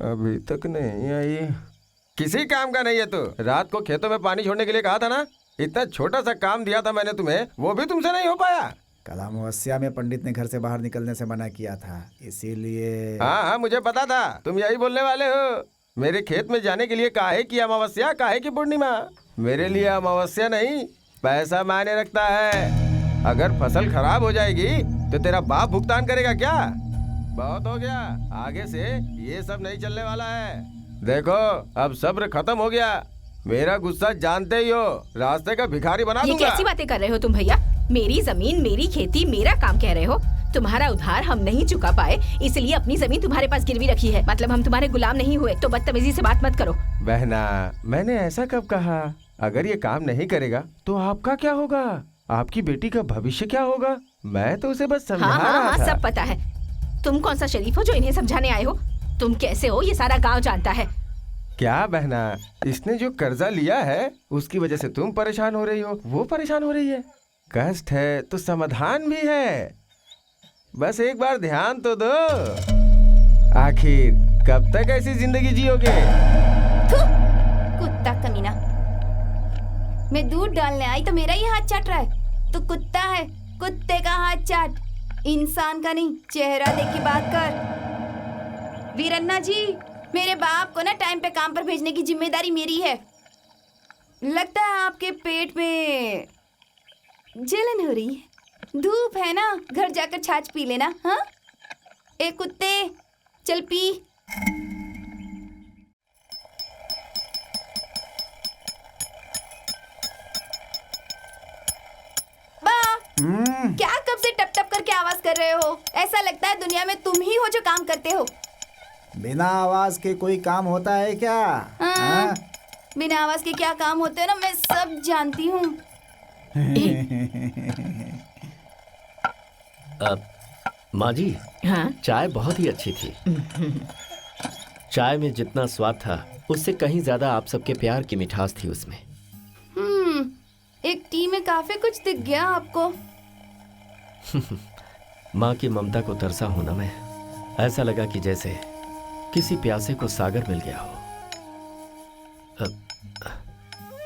अभी तक नहीं आई। किसी काम का नहीं है तू। रात को खेतों में पानी छोड़ने के लिए कहा था ना, इतना छोटा सा काम दिया था मैंने तुम्हें, वो भी तुमसे नहीं हो पाया। कल अमावस्या में पंडित ने घर से बाहर निकलने से मना किया था, इसीलिए। हाँ हाँ, मुझे पता था तुम यही बोलने वाले हो। मेरे खेत में जाने के लिए काहे की अमावस्या, काहे की पूर्णिमा? मेरे लिए अमावस्या नहीं, पैसा मायने रखता है। अगर फसल खराब हो जाएगी तो तेरा बाप भुगतान करेगा क्या? बहुत हो गया, आगे से ये सब नहीं चलने वाला है। देखो अब सब्र खत्म हो गया। मेरा गुस्सा जानते ही हो, रास्ते का भिखारी बना दूंगा। ये कैसी बातें कर रहे हो तुम भैया? मेरी जमीन, मेरी खेती, मेरा काम कह रहे हो। तुम्हारा उधार हम नहीं चुका पाए, इसलिए अपनी जमीन तुम्हारे पास गिरवी रखी है। मतलब हम तुम्हारे गुलाम नहीं हुए, तो बदतमीजी से बात मत करो। बहना, मैंने ऐसा कब कहा? अगर ये काम नहीं करेगा तो आपका क्या होगा? आपकी बेटी का भविष्य क्या होगा? मैं तो उसे बस समझा रहा था। सब पता है। तुम कौन सा शरीफ हो जो इन्हें समझाने आए हो? तुम कैसे हो ये सारा गांव जानता है। क्या बहना, इसने जो कर्जा लिया है उसकी वजह से तुम परेशान हो रही हो, वो परेशान हो रही है। कष्ट है तो समाधान भी है, बस एक बार ध्यान तो दो। आखिर कब तक ऐसी जिंदगी जियोगे? कुत्ता कमीना। मैं दूध डालने आई तो मेरा ही हाथ चाट रहा है। तो कुत्ता है, कुत्ते का हाथ चाट, इंसान का नहीं। चेहरा देख के बात कर। वीरन्ना जी, मेरे बाप को ना टाइम पे काम पर भेजने की जिम्मेदारी मेरी है। लगता है आपके पेट में जलन हो रही है। धूप है ना, घर जाकर छाछ पी लेना। हाँ, ए कुत्ते, चल पी। क्या कब से टप टप करके आवाज कर रहे हो? ऐसा लगता है दुनिया में तुम ही हो जो काम करते हो। बिना आवाज के कोई काम होता है क्या? हाँ? बिना आवाज के क्या काम होते हैं ना, मैं सब जानती हूँ। माँ जी, हाँ? चाय बहुत ही अच्छी थी। चाय में जितना स्वाद था उससे कहीं ज्यादा आप सबके प्यार की मिठास थी उसमें। एक टी में काफी कुछ दिख गया आपको। माँ की ममता को तरसा हूं ना मैं। ऐसा लगा कि जैसे किसी प्यासे को सागर मिल गया हो।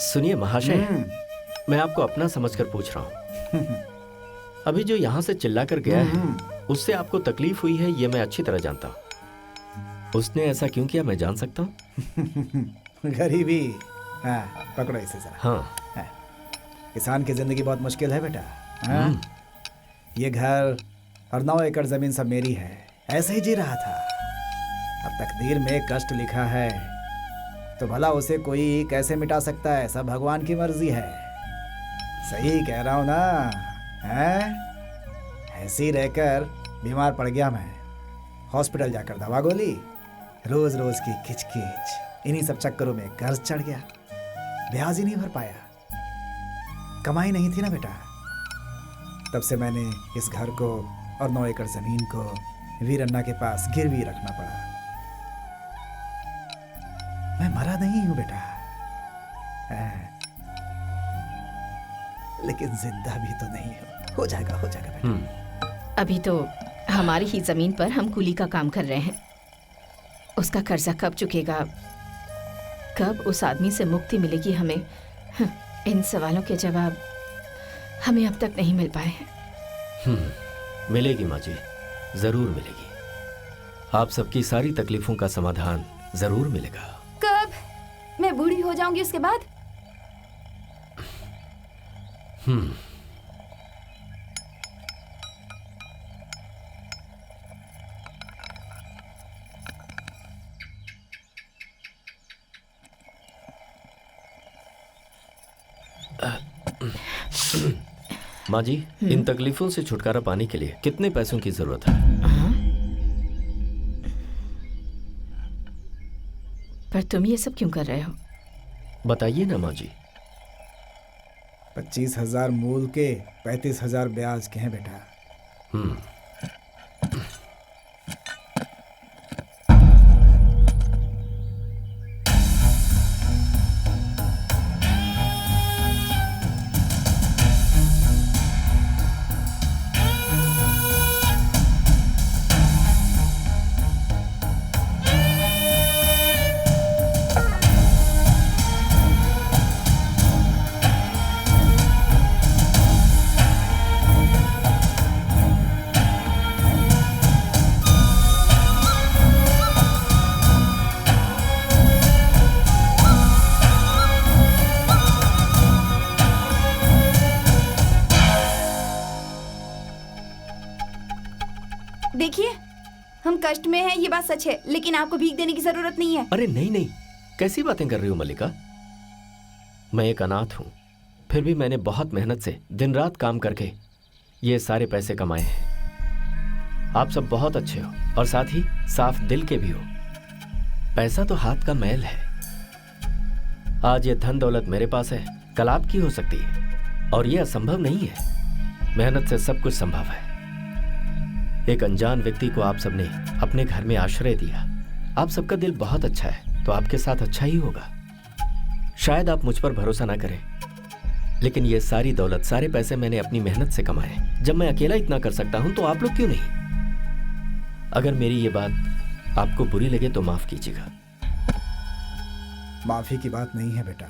सुनिए महाशय, मैं आपको अपना समझकर पूछ रहा हूँ। अभी जो यहाँ से चिल्ला कर गया है उससे आपको तकलीफ हुई है, ये मैं अच्छी तरह जानता हूँ। उसने ऐसा क्यों किया मैं जान सकता हूँ? गरीबी। हाँ, पकड़ो इसे जरा। हाँ, किसान की जिंदगी बहुत मुश्किल है बेटा। हाँ? ये घर और 9 एकड़ जमीन सब मेरी है। ऐसे ही जी रहा था। अब तकदीर में कष्ट लिखा है तो भला उसे कोई कैसे मिटा सकता है? सब भगवान की मर्जी है। सही कह रहा हूं ना? हैं? ऐसे ही रहकर बीमार पड़ गया मैं। हॉस्पिटल जाकर दवा गोली, रोज रोज की खिचखिच, इन्हीं सब चक्करों में कर्ज चढ़ गया। ब्याज ही नहीं भर पाया। कमाई नहीं थी ना बेटा। तब से मैंने इस घर को और 9 एकड़ जमीन को वीरन्ना के पास गिरवी रखना पड़ा। मैं मरा नहीं हूं बेटा, लेकिन जिंदा भी तो नहीं हूं। हो जाएगा बेटा। अभी तो हमारी ही जमीन पर हम कुली का काम कर रहे हैं। उसका कर्जा कब चुकेगा, कब उस आदमी से मुक्ति मिलेगी हमें, इन सवालों के जवाब हमें अब तक नहीं मिल पाए हैं। मिलेगी माँ जी, जरूर मिलेगी। आप सबकी सारी तकलीफों का समाधान जरूर मिलेगा। कब? मैं बूढ़ी हो जाऊंगी उसके बाद? माँ जी, इन तकलीफों से छुटकारा पाने के लिए कितने पैसों की जरूरत है? पर तुम ये सब क्यों कर रहे हो? बताइए ना माँ जी। 25,000 मूल के, 35,000 ब्याज के हैं बेटा। कष्ट में है, ये बात सच है, लेकिन आपको भीख देने की जरूरत नहीं है। अरे नहीं नहीं, कैसी बातें कर रही हो मल्लिका। मैं एक अनाथ हूं, फिर भी मैंने बहुत मेहनत से दिन रात काम करके ये सारे पैसे कमाए हैं। आप सब बहुत अच्छे हो और साथ ही साफ दिल के भी हो। पैसा तो हाथ का मैल है। आज ये धन दौलत मेरे पास है, कल आपकी हो सकती है, और ये असंभव नहीं है। मेहनत से सब कुछ संभव है। एक अनजान व्यक्ति को आप सबने अपने घर में आश्रय दिया। आप सबका दिल बहुत अच्छा है, तो आपके साथ अच्छा ही होगा। शायद आप मुझ पर भरोसा ना करें, लेकिन ये सारी दौलत, सारे पैसे मैंने अपनी मेहनत से कमाए। जब मैं अकेला इतना कर सकता हूं, तो आप लोग क्यों नहीं? अगर मेरी ये बात आपको बुरी लगे तो माफ कीजिएगा। माफी की बात नहीं है बेटा,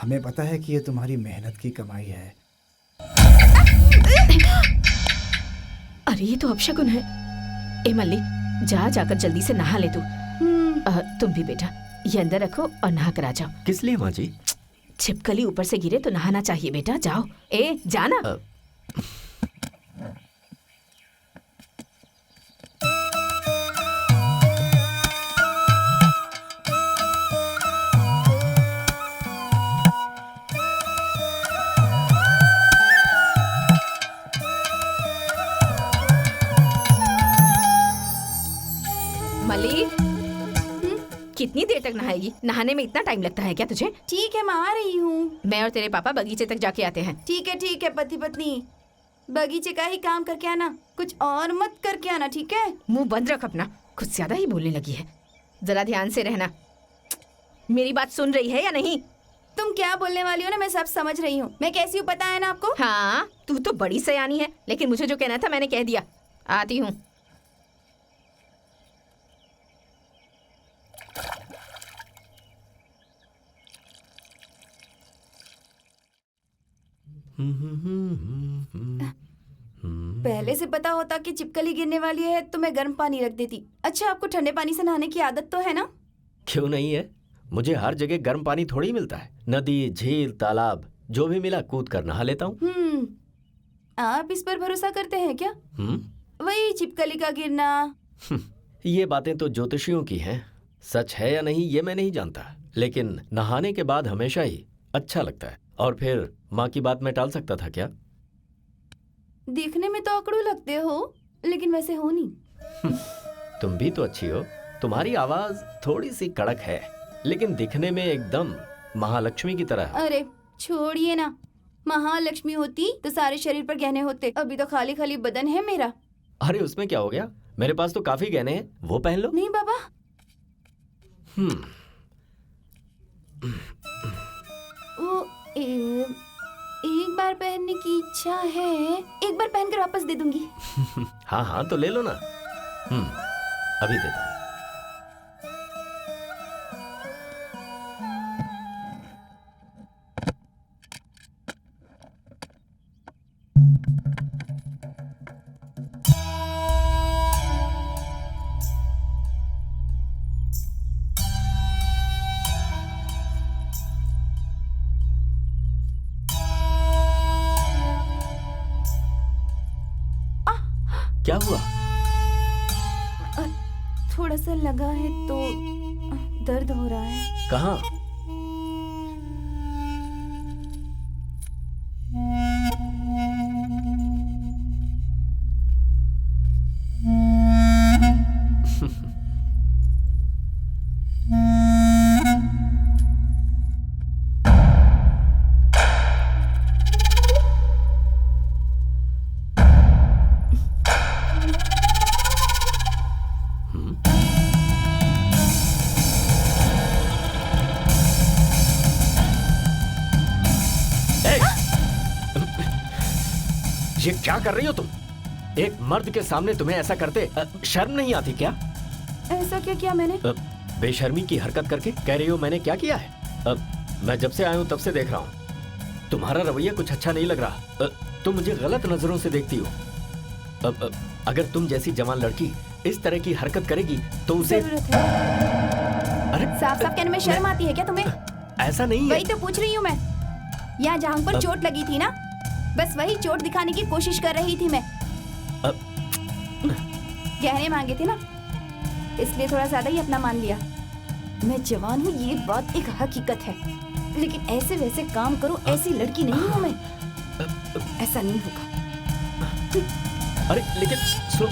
हमें पता है कि ये तुम्हारी मेहनत की कमाई है। अरे ये तो अपशकुन है। ए मल्ली, जाकर जल्दी से नहा ले तू। तुम भी बेटा, ये अंदर रखो और नहा कर आ जाओ। किस लिए माँ जी? छिपकली ऊपर से गिरे तो नहाना चाहिए बेटा, जाओ। ए जाना। मल्ली, कितनी देर तक नहाएगी? नहाने में इतना टाइम लगता है क्या तुझे? ठीक है, मैं आ रही हूँ। मैं और तेरे पापा बगीचे तक जाके आते हैं। ठीक है पति पत्नी, बगीचे का ही काम करके आना, कुछ और मत करके आना, ठीक है? मुंह बंद रख अपना, कुछ ज्यादा ही बोलने लगी है। जरा ध्यान से रहना। मेरी बात सुन रही है या नहीं? तुम क्या बोलने वाली हो ना, मैं सब समझ रही हूँ। मैं कैसी हूँ पता है ना आपको? हाँ, तू तो बड़ी सयानी है, लेकिन मुझे जो कहना था मैंने कह दिया। आती हूँ। पहले से पता होता कि चिपकली गिरने वाली है तो मैं गर्म पानी रख देती। अच्छा, आपको ठंडे पानी से नहाने की आदत तो है ना? क्यों नहीं है, मुझे हर जगह गर्म पानी थोड़ी मिलता है। नदी, झील, तालाब, जो भी मिला कूद कर नहा लेता हूँ। आप इस पर भरोसा करते हैं क्या? वही चिपकली का गिरना। ये बातें तो ज्योतिषियों की हैं, सच है या नहीं ये मैं नहीं जानता, लेकिन नहाने के बाद हमेशा ही अच्छा लगता है। और फिर माँ की बात मैं टाल सकता था क्या? देखने में तो अकड़ू लगते हो, लेकिन वैसे हो नहीं। तुम भी तो अच्छी हो। तुम्हारी आवाज थोड़ी सी कड़क है, लेकिन दिखने में एकदम महालक्ष्मी की तरह है। अरे छोड़िए ना, महालक्ष्मी होती तो सारे शरीर पर गहने होते, अभी तो खाली खाली बदन है मेरा। अरे उसमें क्या हो गया, मेरे पास तो काफी गहने हैं, वो पहन लो। नहीं बाबा। वो एक बार पहनने की इच्छा है, एक बार पहनकर वापस दे दूंगी। हाँ हाँ तो ले लो ना। अभी देता हूँ। क्या हुआ? थोड़ा सा लगा है तो दर्द हो रहा है। कहाँ? ये क्या कर रही हो तुम? एक मर्द के सामने तुम्हें ऐसा करते शर्म नहीं आती क्या? ऐसा क्या किया मैंने? बेशर्मी की हरकत करके कह रही हो मैंने क्या किया है? मैं जब से आया हूं तब से देख रहा हूं, तुम्हारा रवैया कुछ अच्छा नहीं लग रहा। तुम मुझे गलत नजरों से देखती हो। अगर तुम जैसी जवान लड़की इस तरह की हरकत करेगी तो उसे जरूरत है। अरे साफ साफ कहने में शर्म आती है क्या तुम्हें? ऐसा नहीं है। वही तो पूछ रही हूँ मैं। यहाँ जहां पर चोट लगी थी ना, बस वही चोट दिखाने की कोशिश कर रही थी मैं। गहने मांगे थे ना, इसलिए थोड़ा ज्यादा ही अपना मान लिया। मैं जवान हूँ, ये बात एक हकीकत है, लेकिन ऐसे वैसे काम करूँ ऐसी लड़की नहीं हूँ मैं। ऐसा नहीं होगा। अरे लेकिन सुनो,